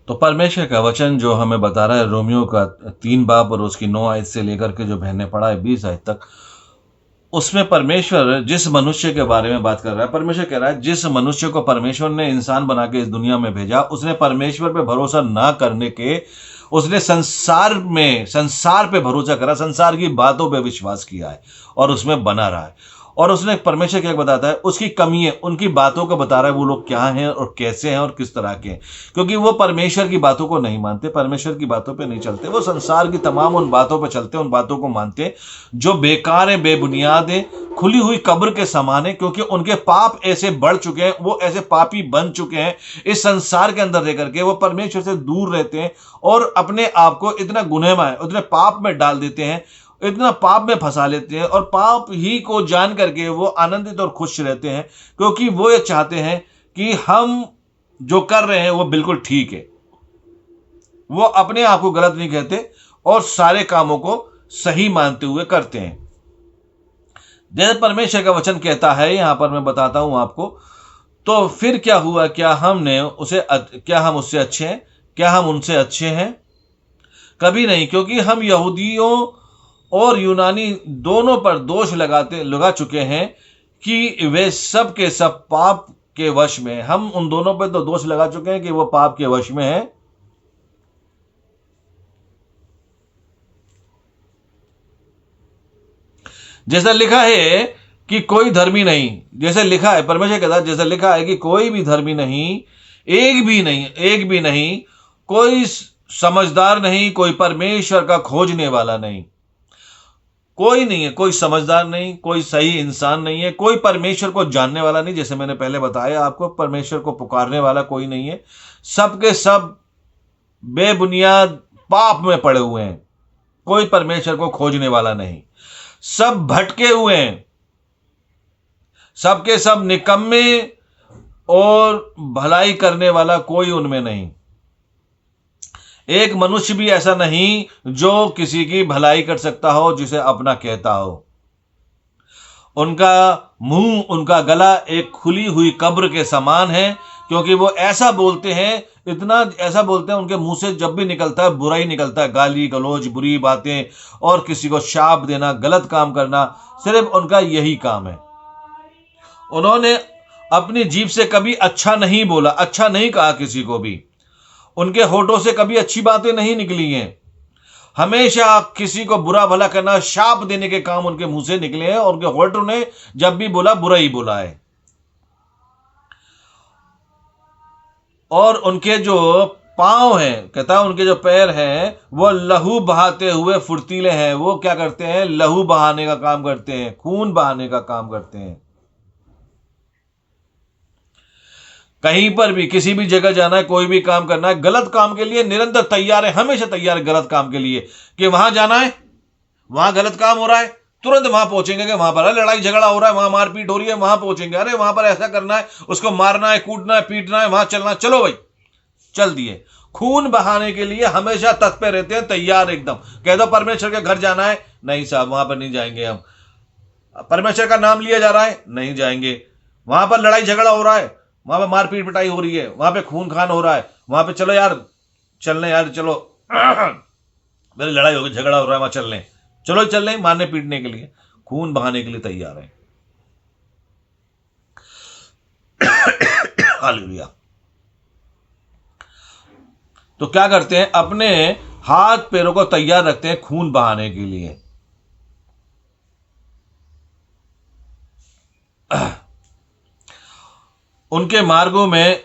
तो परमेश्वर का वचन जो हमें बता रहा है रोमियो का 3 बाब और उसकी 9 आयत से लेकर के जो बहने पढ़ा है 20 आयत तक, उसमें परमेश्वर जिस मनुष्य के बारे में बात कर रहा है, परमेश्वर कह रहा है जिस मनुष्य को परमेश्वर ने इंसान बना के इस दुनिया में भेजा, उसने परमेश्वर पे भरोसा ना करने के, उसने संसार पे भरोसा करा, संसार की बातों पे विश्वास किया है और उसमें बना रहा है। और उसने परमेश्वर क्या बताता है, उसकी कमी है, उनकी बातों को बता रहा है वो लोग क्या हैं और कैसे हैं और किस तरह के हैं। क्योंकि वो परमेश्वर की बातों को नहीं मानते, परमेश्वर की बातों पे नहीं चलते, वो संसार की तमाम उन बातों पे चलते, उन बातों को मानते जो बेकार है, बेबुनियाद है, खुली हुई कब्र के समान है। क्योंकि उनके पाप ऐसे बढ़ चुके हैं, वो ऐसे पापी बन चुके हैं इस संसार के अंदर रह करके, वो परमेश्वर से दूर रहते हैं और अपने आप को इतना गुनहगार, उतने पाप में डाल देते हैं, इतना पाप में फंसा लेते हैं और पाप ही को जान करके वो आनंदित और खुश रहते हैं। क्योंकि वो ये चाहते हैं कि हम जो कर रहे हैं वो बिल्कुल ठीक है। वो अपने आप को गलत नहीं कहते और सारे कामों को सही मानते हुए करते हैं। जैसे परमेश्वर का वचन कहता है, यहां पर मैं बताता हूं आपको। तो फिर क्या हुआ, क्या हम उससे अच्छे हैं? क्या हम उनसे अच्छे हैं? कभी नहीं, क्योंकि हम यहूदियों और यूनानी दोनों पर दोष लगा चुके हैं कि वे सब के सब पाप के वश में। हम उन दोनों पर तो दोष लगा चुके हैं कि वो पाप के वश में है। जैसा लिखा है कि कोई धर्मी नहीं, जैसे लिखा है, परमेश्वर कहता है जैसा लिखा है कि कोई भी धर्मी नहीं, एक भी नहीं, एक भी नहीं, कोई समझदार नहीं, कोई परमेश्वर का खोजने वाला नहीं, कोई नहीं है, कोई समझदार नहीं, कोई सही इंसान नहीं है, कोई परमेश्वर को जानने वाला नहीं। जैसे मैंने पहले बताया आपको, परमेश्वर को पुकारने वाला कोई नहीं है। सबके सब बेबुनियाद पाप में पड़े हुए हैं, कोई परमेश्वर को खोजने वाला नहीं, सब भटके हुए हैं, सबके सब निकम्मे और भलाई करने वाला कोई उनमें नहीं। एक मनुष्य भी ऐसा नहीं जो किसी की भलाई कर सकता हो, जिसे अपना कहता हो। उनका मुंह, उनका गला एक खुली हुई कब्र के समान है। क्योंकि वो ऐसा बोलते हैं, इतना ऐसा बोलते हैं, उनके मुंह से जब भी निकलता है बुरा ही निकलता है, गाली गलौज, बुरी बातें और किसी को शाप देना, गलत काम करना, सिर्फ उनका यही काम है। उन्होंने अपनी जीभ से कभी अच्छा नहीं बोला, अच्छा नहीं कहा किसी को भी। उनके होठों से कभी अच्छी बातें नहीं निकली हैं। हमेशा किसी को बुरा भला करना, शाप देने के काम उनके मुंह से निकले हैं और उनके होठों ने जब भी बोला बुरा ही बोला है। और उनके जो पांव हैं, कहता है उनके जो पैर हैं वो लहू बहाते हुए फुर्तीले हैं। वो क्या करते हैं? लहू बहाने का काम करते हैं, खून बहाने का काम करते हैं। कहीं पर भी किसी भी जगह जाना है, कोई भी काम करना है, गलत काम के लिए निरंतर तैयार है, हमेशा तैयार है गलत काम के लिए। कि वहां जाना है, वहां गलत काम हो रहा है, तुरंत वहां पहुंचेंगे। कि वहां पर लड़ाई झगड़ा हो रहा है, वहां मारपीट हो रही है, वहां पहुंचेंगे। अरे वहां पर ऐसा करना है, उसको मारना है, कूटना है, पीटना है, वहां चलना, चलो भाई चल दिए। खून बहाने के लिए हमेशा तत्पर रहते हैं, तैयार एकदम। कह दो परमेश्वर के घर जाना है, नहीं साहब वहां पर नहीं जाएंगे हम। परमेश्वर का नाम लिया जा रहा है, नहीं जाएंगे। वहां पर लड़ाई झगड़ा हो रहा है, वहां पर मारपीट पिटाई हो रही है, वहां पे खून खान हो रहा है, वहां पे चलो यार, चलने यार, चलो मेरी लड़ाई हो गई, झगड़ा हो रहा है, वहां चलने, चलो चलने, मारने पीटने के लिए, खून बहाने के लिए तैयार है। हालेलुया। तो क्या करते हैं? अपने हाथ पैरों को तैयार रखते हैं खून बहाने के लिए। उनके मार्गों में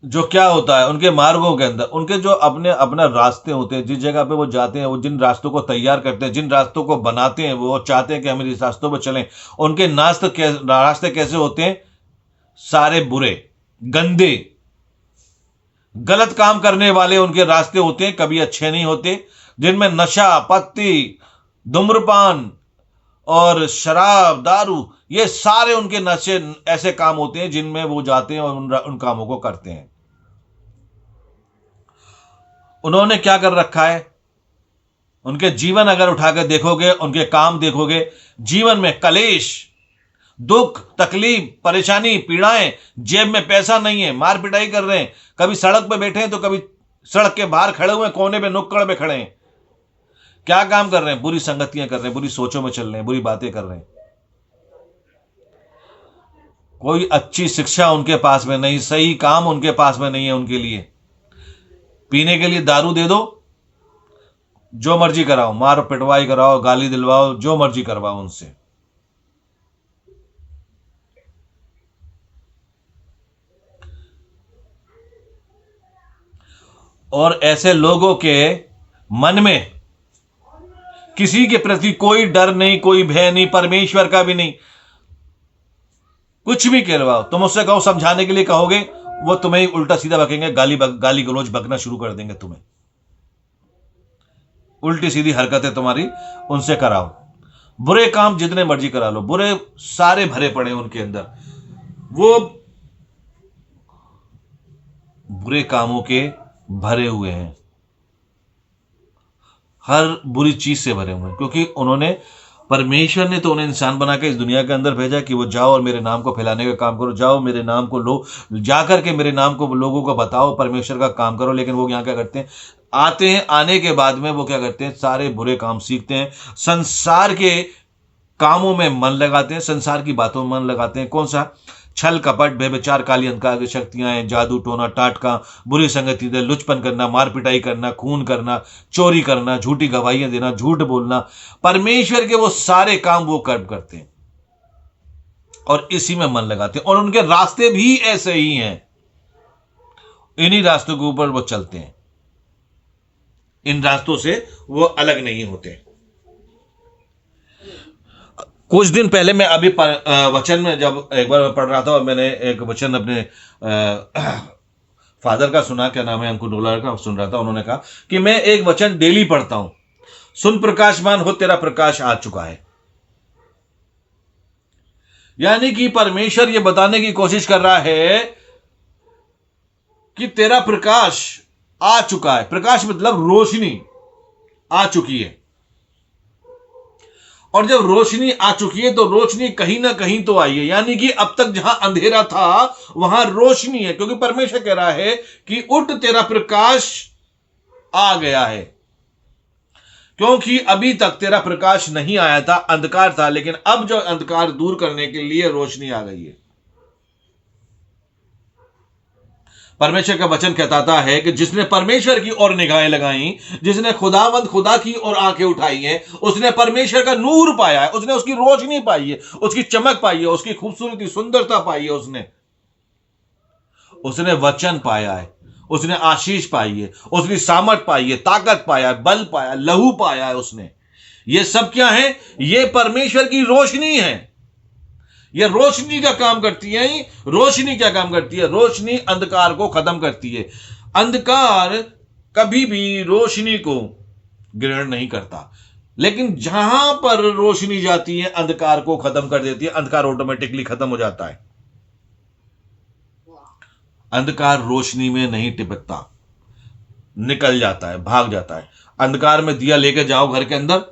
जो क्या होता है, उनके मार्गों के अंदर उनके जो अपने अपना रास्ते होते हैं, जिस जगह पे वो जाते हैं, वो जिन रास्तों को तैयार करते हैं, जिन रास्तों को बनाते हैं, वो चाहते हैं कि हम इस रास्तों पर चलें। उनके रास्ते कैसे होते हैं? सारे बुरे, गंदे, गलत काम करने वाले उनके रास्ते होते हैं, कभी अच्छे नहीं होते। जिनमें नशा, पत्ती, धूम्रपान और शराब, दारू, ये सारे उनके नशे ऐसे काम होते हैं जिनमें वो जाते हैं और उन कामों को करते हैं। उन्होंने क्या कर रखा है? उनके जीवन अगर उठाकर देखोगे, उनके काम देखोगे, जीवन में कलेश, दुख, तकलीफ, परेशानी, पीड़ाएं, जेब में पैसा नहीं है, मार पिटाई कर रहे हैं, कभी सड़क पे बैठे हैं तो कभी सड़क के बाहर खड़े हुए हैं, कोने पे नुक्कड़ पे खड़े हैं। क्या काम कर रहे हैं? बुरी संगतियां कर रहे हैं, बुरी सोचों में चल रहे हैं, बुरी बातें कर रहे हैं। कोई अच्छी शिक्षा उनके पास में नहीं, सही काम उनके पास में नहीं है उनके लिए। पीने के लिए दारू दे दो, जो मर्जी कराओ, मार पिटवाई कराओ, गाली दिलवाओ, जो मर्जी करवाओ उनसे। और ऐसे लोगों के मन में किसी के प्रति कोई डर नहीं, कोई भय नहीं, परमेश्वर का भी नहीं। कुछ भी कहलवाओ, तुम उससे कहो, समझाने के लिए कहोगे, वो तुम्हें उल्टा सीधा बकेंगे, गाली गलौज बकना शुरू कर देंगे तुम्हें। उल्टी सीधी हरकतें तुम्हारी उनसे कराओ, बुरे काम जितने मर्जी करा लो, बुरे सारे भरे पड़े उनके अंदर। वो बुरे कामों के भरे हुए हैं, हर बुरी चीज से भरे हुए हैं, क्योंकि उन्होंने, परमेश्वर ने तो उन्हें इंसान बना के इस दुनिया के अंदर भेजा कि वो जाओ और मेरे नाम को फैलाने का काम करो, जाओ मेरे नाम को लो, जाकर के मेरे नाम को लोगों को बताओ, परमेश्वर का काम करो। लेकिन वो यहाँ क्या करते हैं? आते हैं, आने के बाद में वो क्या करते हैं? सारे बुरे काम सीखते हैं, संसार के कामों में मन लगाते हैं, संसार की बातों में मन लगाते हैं। कौन सा? छल कपट, व्यभिचार, काली अंधकार की शक्तियां हैं, जादू टोना टाटका, बुरी संगति से लुचपन करना, मार पिटाई करना, खून करना, चोरी करना, झूठी गवाहियां देना, झूठ बोलना, परमेश्वर के वो सारे काम वो कर्म करते हैं और इसी में मन लगाते हैं। और उनके रास्ते भी ऐसे ही हैं, इन्हीं रास्तों के ऊपर वो चलते हैं, इन रास्तों से वो अलग नहीं होते। कुछ दिन पहले मैं अभी वचन में जब एक बार पढ़ रहा था, और मैंने एक वचन अपने फादर का सुना, क्या नाम है, अंकुर डोलार का, सुन रहा था। उन्होंने कहा कि मैं एक वचन डेली पढ़ता हूं, सुन प्रकाशमान हो, तेरा प्रकाश आ चुका है। यानी कि परमेश्वर ये बताने की कोशिश कर रहा है कि तेरा प्रकाश आ चुका है। प्रकाश मतलब रोशनी आ चुकी है, और जब रोशनी आ चुकी है तो रोशनी कहीं ना कहीं तो आई है। यानी कि अब तक जहां अंधेरा था वहां रोशनी है, क्योंकि परमेश्वर कह रहा है कि उठ, तेरा प्रकाश आ गया है। क्योंकि अभी तक तेरा प्रकाश नहीं आया था, अंधकार था, लेकिन अब जो अंधकार दूर करने के लिए रोशनी आ गई है। परमेश्वर का वचन कहता है कि जिसने परमेश्वर की ओर निगाहें लगाई, जिसने खुदावंद खुदा की ओर आंखें उठाई हैं, उसने परमेश्वर का नूर पाया है, उसने उसकी रोशनी पाई है, उसकी चमक पाई है, उसकी खूबसूरती, सुंदरता पाई है, उसने वचन पाया है, उसने आशीष पाई है, उसकी सामर्थ पाई है, ताकत पाया है, बल पाया, लहू पाया है उसने। ये सब क्या है? ये परमेश्वर की रोशनी है। यह रोशनी का काम करती है। रोशनी क्या काम करती है? रोशनी अंधकार को खत्म करती है। अंधकार कभी भी रोशनी को ग्रहण नहीं करता, लेकिन जहां पर रोशनी जाती है अंधकार को खत्म कर देती है, अंधकार ऑटोमेटिकली खत्म हो जाता है। अंधकार रोशनी में नहीं टिपकता, निकल जाता है, भाग जाता है। अंधकार में दिया लेके जाओ घर के अंदर,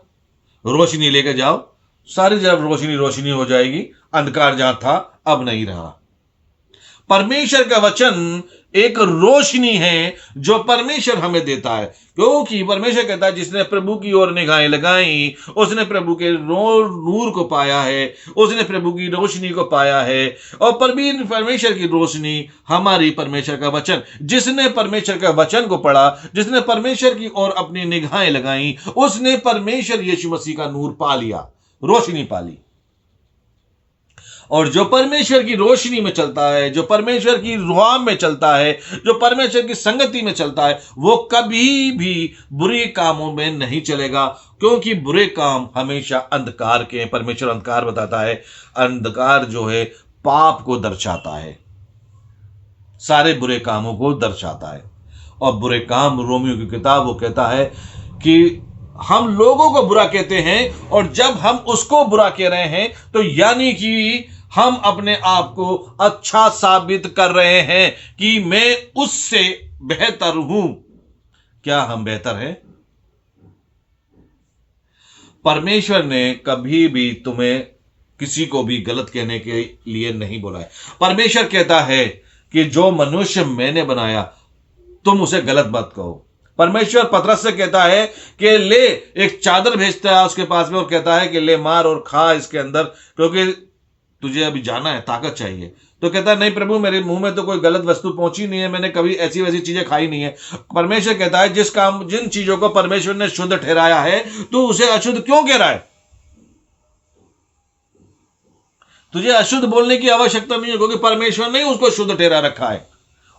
रोशनी लेके जाओ, सारी तरफ रोशनी रोशनी हो जाएगी। अंधकार जहां था अब नहीं रहा। परमेश्वर का वचन एक रोशनी है जो परमेश्वर हमें देता है, क्योंकि परमेश्वर कहता है जिसने प्रभु की ओर निगाहें लगाई उसने प्रभु के नूर को पाया है, उसने प्रभु की रोशनी को पाया है। और परमेश्वर की रोशनी हमारी परमेश्वर का वचन, जिसने परमेश्वर का वचन को पढ़ा, जिसने परमेश्वर की ओर अपनी निगाहें लगाई, उसने परमेश्वर यीशु मसीह का नूर पा लिया, रोशनी पा ली। और जो परमेश्वर की रोशनी में चलता है, जो परमेश्वर की रुआ में चलता है, जो परमेश्वर की संगति में चलता है, वो कभी भी बुरे कामों में नहीं चलेगा, क्योंकि बुरे काम हमेशा अंधकार के हैं। परमेश्वर अंधकार बताता है, अंधकार जो है पाप को दर्शाता है, सारे बुरे कामों को दर्शाता है। और बुरे काम, रोमियो की किताब वो कहता है कि हम लोगों को बुरा कहते हैं, और जब हम उसको बुरा कह रहे हैं तो यानी कि हम अपने आप को अच्छा साबित कर रहे हैं कि मैं उससे बेहतर हूं। क्या हम बेहतर हैं? परमेश्वर ने कभी भी तुम्हें किसी को भी गलत कहने के लिए नहीं बोला है। परमेश्वर कहता है कि जो मनुष्य मैंने बनाया तुम उसे गलत मत कहो। परमेश्वर पतरस से कहता है कि ले, एक चादर भेजता है उसके पास में और कहता है कि ले मार और खा इसके अंदर, क्योंकि तुझे अभी जाना है, ताकत चाहिए। तो कहता है नहीं प्रभु, मेरे मुंह में तो कोई गलत वस्तु पहुंची नहीं है, मैंने कभी ऐसी वैसी चीजें खाई नहीं है। परमेश्वर कहता है जिन चीजों को परमेश्वर ने शुद्ध ठहराया है तू उसे अशुद्ध क्यों कह रहा है? तुझे अशुद्ध बोलने की आवश्यकता नहीं है, क्योंकि परमेश्वर ने उसको शुद्ध ठहरा रखा है।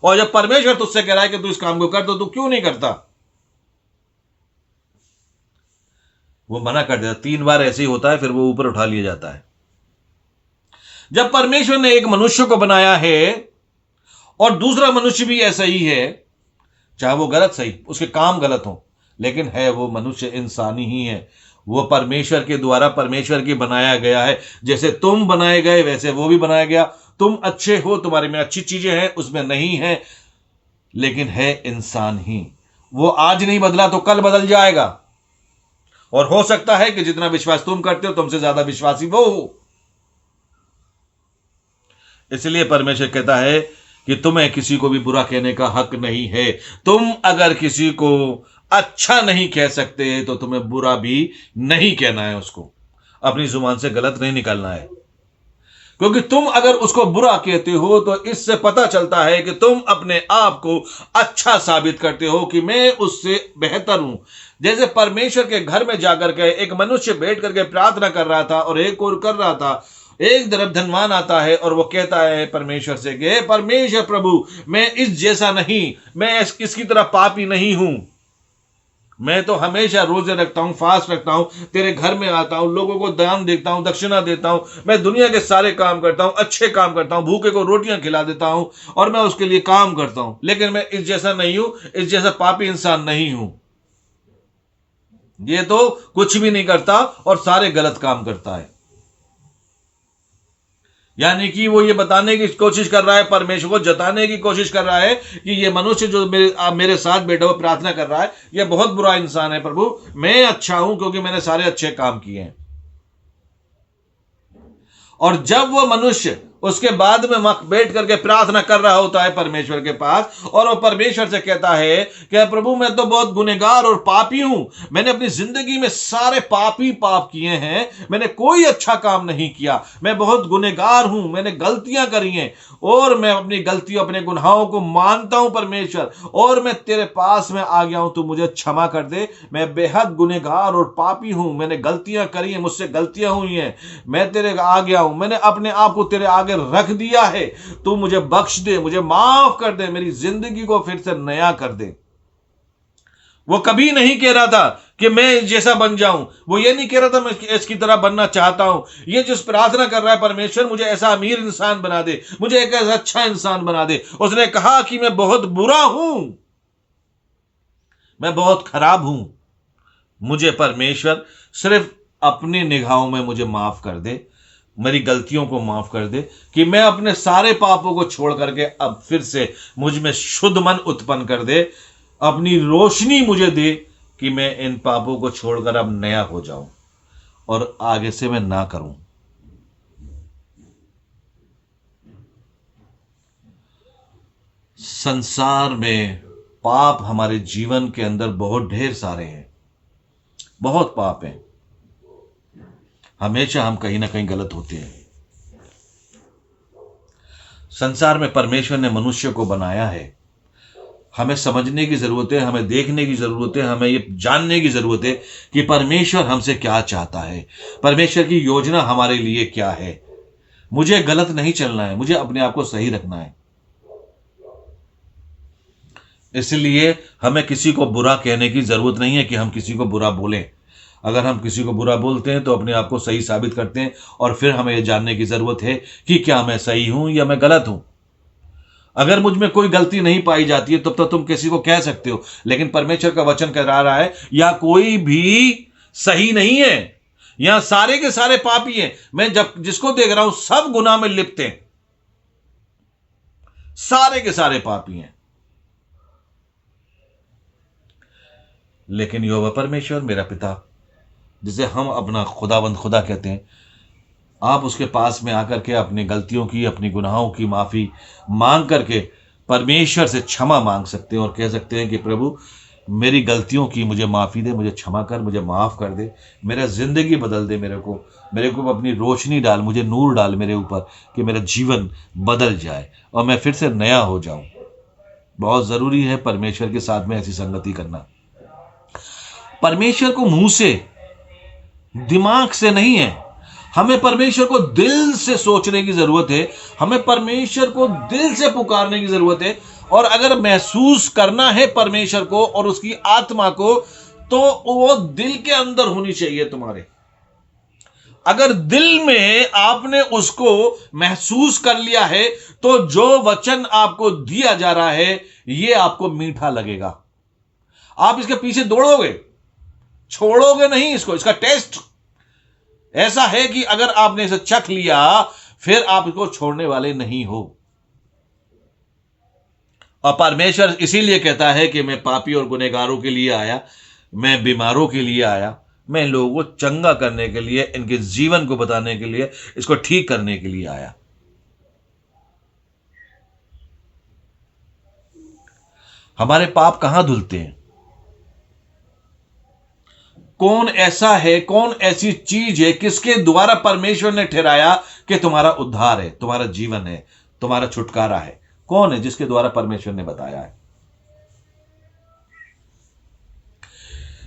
और जब परमेश्वर तुझसे कह रहा है कि तू इस काम को कर, तो तू क्यों नहीं करता? वो मना कर देता। 3 बार ऐसे ही होता है, फिर वो ऊपर उठा लिया जाता है। जब परमेश्वर ने एक मनुष्य को बनाया है और दूसरा मनुष्य भी ऐसा ही है, चाहे वो गलत सही, उसके काम गलत हो, लेकिन है वो मनुष्य इंसानी ही है। वो परमेश्वर के द्वारा परमेश्वर की बनाया गया है। जैसे तुम बनाए गए वैसे वो भी बनाया गया। तुम अच्छे हो, तुम्हारे में अच्छी चीजें हैं, उसमें नहीं है, लेकिन है इंसान ही। वो आज नहीं बदला तो कल बदल जाएगा। और हो सकता है कि जितना विश्वास तुम करते हो तुमसे ज्यादा विश्वासी वो हो। इसलिए परमेश्वर कहता है कि तुम्हें किसी को भी बुरा कहने का हक नहीं है। तुम अगर किसी को अच्छा नहीं कह सकते तो तुम्हें बुरा भी नहीं कहना है। उसको अपनी जुबान से गलत नहीं निकालना है, क्योंकि तुम अगर उसको बुरा कहते हो तो इससे पता चलता है कि तुम अपने आप को अच्छा साबित करते हो कि मैं उससे बेहतर हूं। जैसे परमेश्वर के घर में जाकर के एक मनुष्य बैठ करके प्रार्थना कर रहा था और एक और कर रहा था। एक तरफ धनवान आता है और वो कहता है परमेश्वर से कि परमेश्वर प्रभु, मैं इस जैसा नहीं, मैं इसकी तरह पापी नहीं हूं। मैं तो हमेशा रोजे रखता हूं, फास्ट रखता हूं, तेरे घर में आता हूं, लोगों को दान देता हूं, दक्षिणा देता हूं, मैं दुनिया के सारे काम करता हूं, अच्छे काम करता हूं, भूखे को रोटियां खिला देता हूं और मैं उसके लिए काम करता हूं, लेकिन मैं इस जैसा नहीं हूं, इस जैसा पापी इंसान नहीं हूं। ये तो कुछ भी नहीं करता और सारे गलत काम करता है। यानी कि वो ये बताने की कोशिश कर रहा है, परमेश्वर को जताने की कोशिश कर रहा है कि ये मनुष्य जो मेरे साथ बैठा हुआ प्रार्थना कर रहा है, ये बहुत बुरा इंसान है प्रभु, मैं अच्छा हूं क्योंकि मैंने सारे अच्छे काम किए हैं। और जब वो मनुष्य उसके बाद में बैठ करके प्रार्थना कर रहा होता है परमेश्वर के पास, और वो परमेश्वर से कहता है कि प्रभु मैं तो बहुत गुनहगार और पापी हूं, मैंने अपनी जिंदगी में सारे पापी पाप किए हैं, मैंने कोई अच्छा काम नहीं किया, मैं बहुत गुनहगार हूं, मैंने गलतियां करी हैं और मैं अपनी गलतियों अपने गुनाहों को मानता हूं परमेश्वर, और मैं तेरे पास में आ गया हूं, तू मुझे क्षमा कर दे, मैं बेहद गुनहगार और पापी हूं, मैंने गलतियां करी हैं, मुझसे गलतियां हुई हैं, मैं तेरे आ गया हूं, मैंने अपने आप को तेरे आगे रख दिया है, तू मुझे बख्श दे, मुझे माफ कर दे, मेरी जिंदगी को फिर से नया कर दे। वो कभी नहीं कह रहा था कि मैं जैसा बन जाऊं, वो ये नहीं कह रहा था मैं इसकी तरह बनना चाहता हूं। ये जिस प्रार्थना कर रहा है परमेश्वर मुझे ऐसा अमीर इंसान बना दे, मुझे एक ऐसा अच्छा इंसान बना दे। उसने कहा कि मैं बहुत बुरा हूं, मैं बहुत खराब हूं, मुझे परमेश्वर सिर्फ अपनी निगाहों में मुझे माफ कर दे, मेरी गलतियों को माफ कर दे, कि मैं अपने सारे पापों को छोड़ करके अब फिर से मुझ में शुद्ध मन उत्पन्न कर दे, अपनी रोशनी मुझे दे कि मैं इन पापों को छोड़कर अब नया हो जाऊं और आगे से मैं ना करूं। संसार में पाप हमारे जीवन के अंदर बहुत ढेर सारे हैं, बहुत पाप हैं, हमेशा हम कहीं ना कहीं गलत होते हैं। संसार में परमेश्वर ने मनुष्य को बनाया है, हमें समझने की जरूरत है, हमें देखने की जरूरत है, हमें ये जानने की जरूरत है कि परमेश्वर हमसे क्या चाहता है, परमेश्वर की योजना हमारे लिए क्या है। मुझे गलत नहीं चलना है, मुझे अपने आप को सही रखना है। इसलिए हमें किसी को बुरा कहने की जरूरत नहीं है कि हम किसी को बुरा बोलें। अगर हम किसी को बुरा बोलते हैं तो अपने आप को सही साबित करते हैं, और फिर हमें यह जानने की जरूरत है कि क्या मैं सही हूं या मैं गलत हूं। अगर मुझ में कोई गलती नहीं पाई जाती है तब तो तुम किसी को कह सकते हो, लेकिन परमेश्वर का वचन कह रहा है या कोई भी सही नहीं है, यहां सारे के सारे पापी हैं। मैं जब जिसको देख रहा हूं सब गुनाह में लिप्त हैं, सारे के सारे पापी हैं। लेकिन यहोवा परमेश्वर मेरा पिता, जिसे हम अपना खुदावंद खुदा कहते हैं, आप उसके पास में आकर के अपनी गलतियों की, अपनी गुनाहों की माफ़ी मांग करके परमेश्वर से क्षमा मांग सकते हैं और कह सकते हैं कि प्रभु, मेरी गलतियों की मुझे माफ़ी दे, मुझे क्षमा कर, मुझे माफ़ कर दे, मेरा ज़िंदगी बदल दे, मेरे को अपनी रोशनी डाल, मुझे नूर डाल मेरे ऊपर, कि मेरा जीवन बदल जाए और मैं फिर से नया हो जाऊं। बहुत ज़रूरी है परमेश्वर के साथ में ऐसी संगति करना। परमेश्वर को मुंह से, दिमाग से नहीं है, हमें परमेश्वर को दिल से सोचने की जरूरत है, हमें परमेश्वर को दिल से पुकारने की जरूरत है। और अगर महसूस करना है परमेश्वर को और उसकी आत्मा को, तो वो दिल के अंदर होनी चाहिए तुम्हारे। अगर दिल में आपने उसको महसूस कर लिया है, तो जो वचन आपको दिया जा रहा है ये आपको मीठा लगेगा। आप इसके पीछे दौड़ोगे, छोड़ोगे नहीं इसको। इसका टेस्ट ऐसा है कि अगर आपने इसे चख लिया, फिर आप इसको छोड़ने वाले नहीं हो। और परमेश्वर इसीलिए कहता है कि मैं पापी और गुनहगारों के लिए आया, मैं बीमारों के लिए आया, मैं लोगों को चंगा करने के लिए, इनके जीवन को बताने के लिए, इसको ठीक करने के लिए आया। हमारे पाप कहां धुलते हैं? कौन ऐसा है, कौन ऐसी चीज है, किसके द्वारा परमेश्वर ने ठहराया कि तुम्हारा उद्धार है, तुम्हारा जीवन है, तुम्हारा छुटकारा है? कौन है जिसके द्वारा परमेश्वर ने बताया है?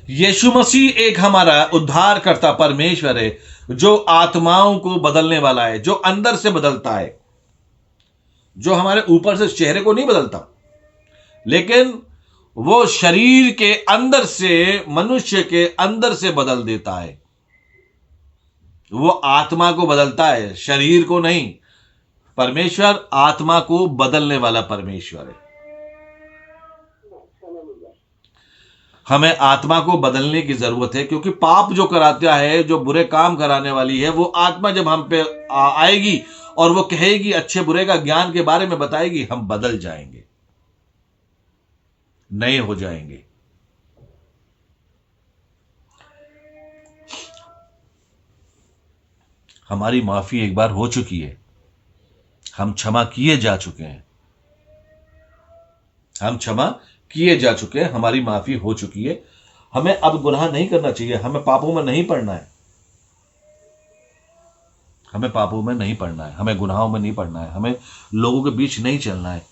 यीशु मसीह एक हमारा उद्धार करता परमेश्वर है, जो आत्माओं को बदलने वाला है, जो अंदर से बदलता है, जो हमारे ऊपर से चेहरे को नहीं बदलता, लेकिन वो शरीर के अंदर से, मनुष्य के अंदर से बदल देता है। वो आत्मा को बदलता है, शरीर को नहीं। परमेश्वर आत्मा को बदलने वाला परमेश्वर है। हमें आत्मा को बदलने की जरूरत है, क्योंकि पाप जो कराता है, जो बुरे काम कराने वाली है, वो आत्मा जब हम पे आएगी और वो कहेगी, अच्छे बुरे का ज्ञान के बारे में बताएगी, हम बदल जाएंगे, नए हो जाएंगे। हमारी माफी एक बार हो चुकी है, हम क्षमा किए जा चुके हैं, हम क्षमा किए जा चुके हैं, हमारी माफी हो चुकी है। हमें अब गुनाह नहीं करना चाहिए, हमें पापों में नहीं पड़ना है, हमें पापों में नहीं पड़ना है, हमें गुनाहों में नहीं पड़ना है, हमें लोगों के बीच नहीं चलना है,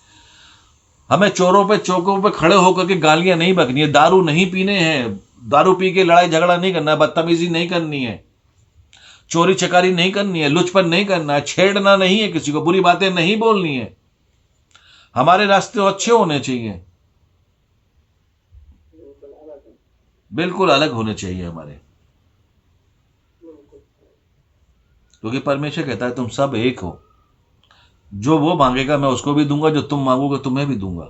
हमें चोरों पे चौकों पे खड़े होकर के गालियां नहीं बकनी है, दारू नहीं पीने हैं, दारू पी के लड़ाई झगड़ा नहीं करना है, बदतमीजी नहीं करनी है, चोरी चकारी नहीं करनी है, लुचपन नहीं करना है, छेड़ना नहीं है, किसी को बुरी बातें नहीं बोलनी है। हमारे रास्ते अच्छे होने चाहिए, बिल्कुल अलग होने चाहिए हमारे, क्योंकि परमेश्वर कहता है तुम सब एक हो। जो वो मांगेगा मैं उसको भी दूंगा, जो तुम मांगोगे तुम्हें भी दूंगा।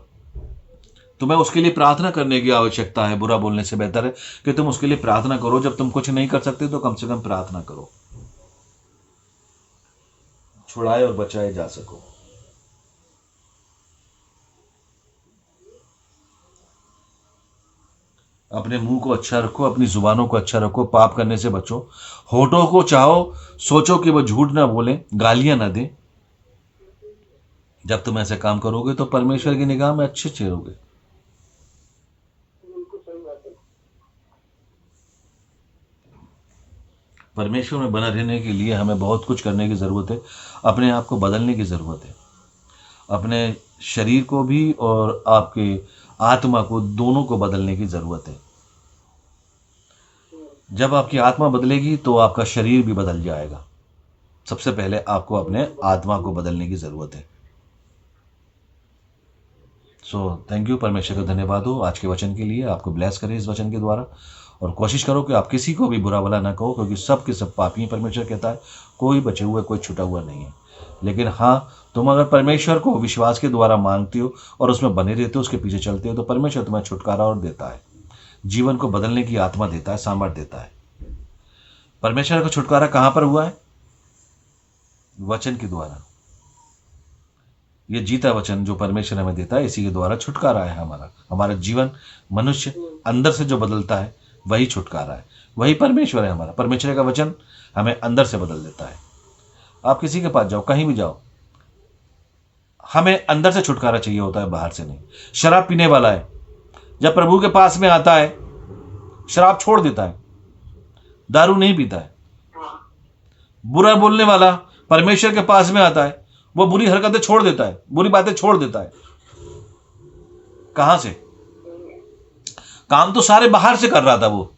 तुम्हें उसके लिए प्रार्थना करने की आवश्यकता है। बुरा बोलने से बेहतर है कि तुम उसके लिए प्रार्थना करो। जब तुम कुछ नहीं कर सकते तो कम से कम प्रार्थना करो, छुड़ाए और बचाए जा सको। अपने मुंह को अच्छा रखो, अपनी जुबानों को अच्छा रखो, पाप करने से बचो। होठों को चाहो, सोचो कि वो झूठ ना बोले, गालियां ना दें। जब तुम ऐसे काम करोगे तो परमेश्वर की निगाह में अच्छे चेहरोगे। परमेश्वर में बना रहने के लिए हमें बहुत कुछ करने की ज़रूरत है। अपने आप को बदलने की ज़रूरत है, अपने शरीर को भी और आपके आत्मा को, दोनों को बदलने की ज़रूरत है। जब आपकी आत्मा बदलेगी तो आपका शरीर भी बदल जाएगा। सबसे पहले आपको अपने आत्मा को बदलने की ज़रूरत है। सो थैंक यू, परमेश्वर का धन्यवाद हो आज के वचन के लिए। आपको ब्लेस करें इस वचन के द्वारा, और कोशिश करो कि आप किसी को भी बुरा भला ना कहो, क्योंकि सब के सब पापी हैं। परमेश्वर कहता है कोई बचे हुए, कोई छुटा हुआ नहीं है। लेकिन हाँ, तुम अगर परमेश्वर को विश्वास के द्वारा मांगते हो और उसमें बने रहते हो, उसके पीछे चलते हो, तो परमेश्वर तुम्हें छुटकारा और देता है, जीवन को बदलने की आत्मा देता है, सामर्थ्य देता है। परमेश्वर का छुटकारा कहाँ पर हुआ है? वचन के द्वारा। ये जीता वचन जो परमेश्वर हमें देता है, इसी के द्वारा छुटकारा है हमारा। हमारा जीवन, मनुष्य अंदर से जो बदलता है वही छुटकारा है, वही परमेश्वर है हमारा। परमेश्वर का वचन हमें अंदर से बदल देता है। आप किसी के पास जाओ, कहीं भी जाओ, हमें अंदर से छुटकारा चाहिए होता है, बाहर से नहीं। शराब पीने वाला है, जब प्रभु के पास में आता है शराब छोड़ देता है, दारू नहीं पीता है। बुरा बोलने वाला परमेश्वर के पास में आता है, वो बुरी हरकतें छोड़ देता है, बुरी बातें छोड़ देता है। कहां से? काम तो सारे बाहर से कर रहा था वो,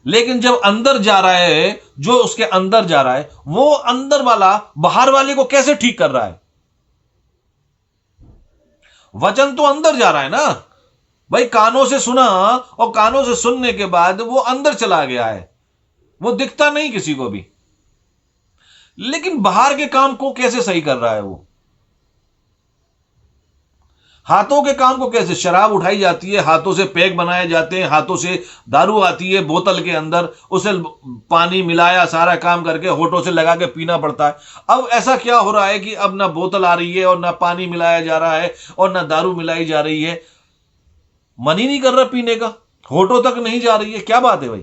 लेकिन जब अंदर जा रहा है, जो उसके अंदर जा रहा है, वो अंदर वाला बाहर वाले को कैसे ठीक कर रहा है? वचन तो अंदर जा रहा है ना भाई, कानों से सुना और कानों से सुनने के बाद वो अंदर चला गया है, वो दिखता नहीं किसी को भी, लेकिन बाहर के काम को कैसे सही कर रहा है वो? हाथों के काम को कैसे? शराब उठाई जाती है, हाथों से पैक बनाए जाते हैं, हाथों से दारू आती है बोतल के अंदर, उसे पानी मिलाया सारा काम करके होठों से लगा के पीना पड़ता है। अब ऐसा क्या हो रहा है कि अब ना बोतल आ रही है और ना पानी मिलाया जा रहा है और ना दारू मिलाई जा रही है, मन ही नहीं कर रहा पीने का, होठों तक नहीं जा रही है। क्या बात है भाई?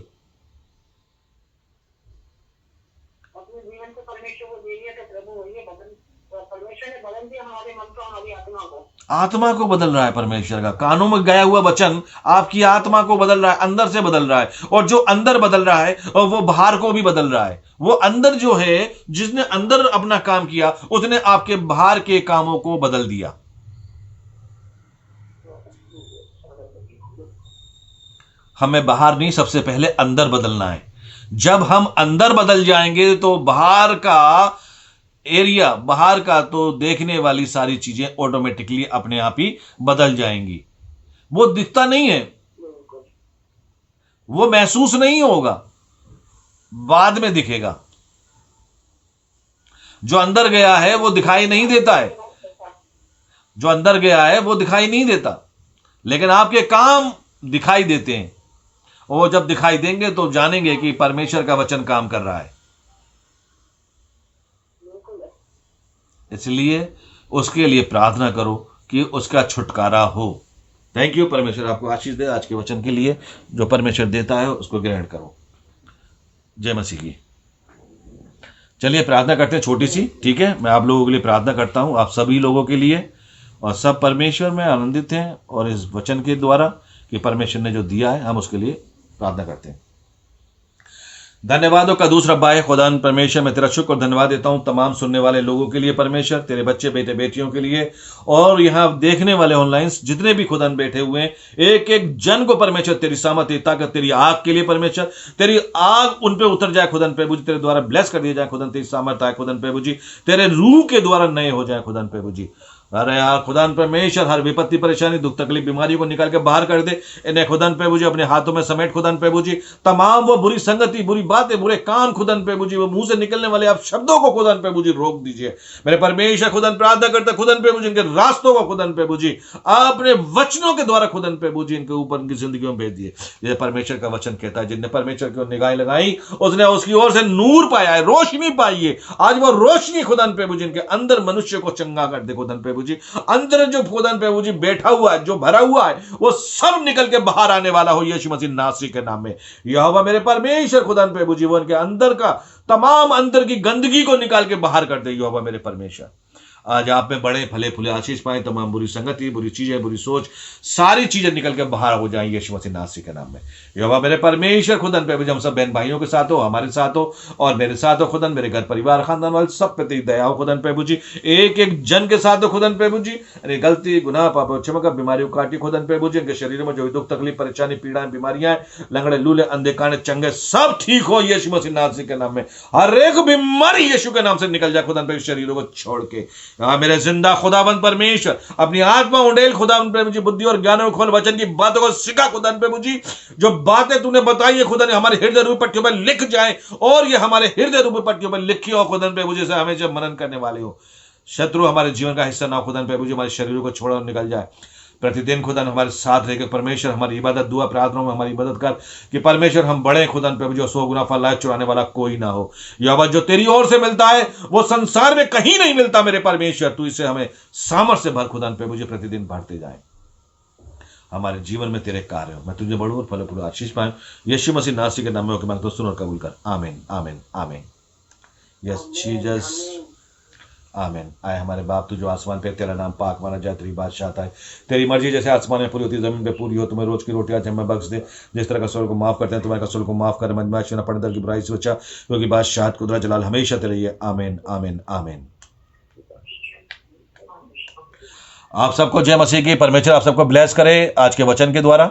अपने जीवन को परमेश्वर को दे दिया तो प्रभु वही बदल, परमेश्वर ने बदल दिया हमारे मन को, हमारी आत्मा को। आत्मा को बदल रहा है परमेश्वर का, कानों में गया हुआ वचन आपकी आत्मा को बदल रहा है, अंदर से बदल रहा है, और जो अंदर बदल रहा है और वो बाहर को भी बदल रहा है। वो अंदर जो है, जिसने अंदर अपना काम किया, उसने आपके बाहर के कामों को बदल दिया। हमें बाहर नहीं, सबसे पहले अंदर बदलना है। जब हम अंदर बदल जाएंगे तो बाहर का एरिया, बाहर का तो देखने वाली सारी चीजें ऑटोमेटिकली अपने आप ही बदल जाएंगी। वो दिखता नहीं है, वो महसूस नहीं होगा, बाद में दिखेगा। जो अंदर गया है वो दिखाई नहीं देता है, जो अंदर गया है वो दिखाई नहीं देता, लेकिन आपके काम दिखाई देते हैं। और जब दिखाई देंगे तो जानेंगे कि परमेश्वर का वचन काम कर रहा है। इसलिए उसके लिए प्रार्थना करो कि उसका छुटकारा हो। थैंक यू, परमेश्वर आपको आशीष दे आज के वचन के लिए। जो परमेश्वर देता है उसको ग्रहण करो। जय मसीह की। चलिए प्रार्थना करते हैं छोटी सी, ठीक है? मैं आप लोगों के लिए प्रार्थना करता हूं, आप सभी लोगों के लिए, और सब परमेश्वर में आनंदित हैं और इस वचन के द्वारा कि परमेश्वर ने जो दिया है हम उसके लिए प्रार्थना करते हैं। धन्यवादों का दूसरा रब्बा है खुदान परमेश्वर, मैं तेरा शुक्र और धन्यवाद देता हूं तमाम सुनने वाले लोगों के लिए परमेश्वर, तेरे बच्चे बेटे बेटियों के लिए, और यहाँ देखने वाले ऑनलाइन जितने भी खुदान बैठे हुए हैं, एक एक जन को परमेश्वर तेरी सामर्थ, तेरी ताकत, तेरी आग के लिए परमेश्वर, तेरी आग उन पे उतर जाए खुदान प्रभु जी, तेरे द्वारा ब्लेस कर दिया जाए खुदान, तेरी सामर्थ आए खुदान प्रभु जी, तेरे रूह के द्वारा नए हो जाए खुदान प्रभु जी। अरे यार खुदान परमेश्वर, हर विपत्ति परेशानी दुख तकलीफ बीमारी को निकाल के बाहर कर दे। इन्हें खुदान प्रभु जी अपने हाथों में समेट खुदान प्रभु जी, तमाम वो बुरी संगति, बुरी बातें, बुरे काम खुदान प्रभु जी, वो मुंह से निकलने वाले आप शब्दों को खुदान प्रभु जी रोक दीजिए। मेरे परमेश्वर खुदान प्रार्थना करता खुदान प्रभु जी, इनके रास्तों को खुदान प्रभु जी अपने वचनों के द्वारा खुदान प्रभु जी इनके ऊपर, इनकी जिंदगी में भेज दिए। ये परमेश्वर का वचन कहता है, जिनने परमेश्वर की ओर निगाहें लगाई उसने उसकी ओर से नूर पाया है, रोशनी पाई है। आज वो रोशनी खुदान प्रभु जी इनके अंदर मनुष्य को चंगा कर दे खुदान प्रभु जी। अंदर जो खुदान प्रभु जी बैठा हुआ है, जो भरा हुआ है, वो सब निकल के बाहर आने वाला हो यीशु मसीह नासरी के नाम में। यहोवा मेरे परमेश्वर खुदान प्रभु जी वो इनके अंदर का तमाम अंदर की गंदगी को निकाल के बाहर कर दे। यहोवा मेरे परमेश्वर आज आप में बड़े फले फूले आशीष पाए, तमाम बुरी संगति, बुरी चीजें, बुरी सोच, सारी चीजें निकल के बाहर हो जाएं यीशु मसीह नासरी के नाम में। यहोवा मेरे परमेश्वर खुदान प्रभु जी हम सब बहन भाइयों के साथ हो, हमारे साथ हो और मेरे साथ हो खुदान, मेरे घर परिवार खानदान वाले सब पे तेरी दया हो खुदान प्रभु जी। एक एक जन के साथ हो खुदान प्रभु जी, अरे गलती गुनाह पाप और क्षमा बीमारियों काटी खुदान प्रभु जी, इनके शरीर में जो दुख तकलीफ परेशानी पीड़ाएं बीमारियां, लंगड़े लूले अंधे काने चंगे सब ठीक हो यीशु मसीह नासरी के नाम में। हर एक बीमारी यीशु के नाम से निकल जाए खुदान प्रभु शरीरों को छोड़ के। मेरे जिंदा खुदाबंद परमेश्वर अपनी आत्मा उंडेल खुदाबंद प्रभु जी, बुद्धि और ज्ञान खोल, वचन की बातों को सिखा खुदाबंद प्रभु जी। जो बातें तूने बताई है खुदा ने हमारे हृदय रूपी पट्टियों पर लिख जाए और ये हमारे हृदय रूपी पट्टियों पर लिखी हो खुदाबंद प्रभु जी, से हमेशा मनन करने वाले हो। शत्रु हमारे जीवन का हिस्सा ना हो खुदाबंद प्रभु जी, हमारे शरीरों को छोड़ और निकल जाए। प्रतिदिन खुदा हमारे साथ रहकर परमेश्वर हमारी इबादत दुआ प्रार्थनाओं में हमारी मदद कर कि परमेश्वर हम बड़े खुदा प्रभु जो 100 गुना फल लाए चुराने वाला कोई ना हो। यहोवा जो तेरी ओर से मिलता है वो संसार में कहीं नहीं मिलता मेरे परमेश्वर, तू इसे हमें सामर्थ्य भर खुदा प्रभु जी, प्रतिदिन बढ़ते जाए हमारे जीवन में तेरे कार्य हो। मैं तुझे बढ़ू और फल फूल आशीष पाऊं यीशु मसीह नासरी के नाम में होकर मांगता हूं, सुन और कबूल कर। आमीन आमीन आमीन। यस जीसस, आमीन। आए हमारे बाप तू जो आसमान पे, तेरा नाम पाक माना जाए, तेरी बादशाह है, तेरी मर्जी जैसे आसमान में पूरी होती है जमीन पे पूरी हो। तुम्हें रोज की रोटी आज हमें बख्श दे, जिस तरह कसूर को माफ करते हैं तुम्हारे कसूर को माफ कर, मजमाश न पड़े, दर की बुराई से बचा, क्योंकि बादशाह कुदरत जलाल हमेशा तेरे लिए। आमीन आमीन आमीन। आप सबको जय मसीह की। परमेश्वर आप सबको ब्लेस करे आज के वचन के द्वारा।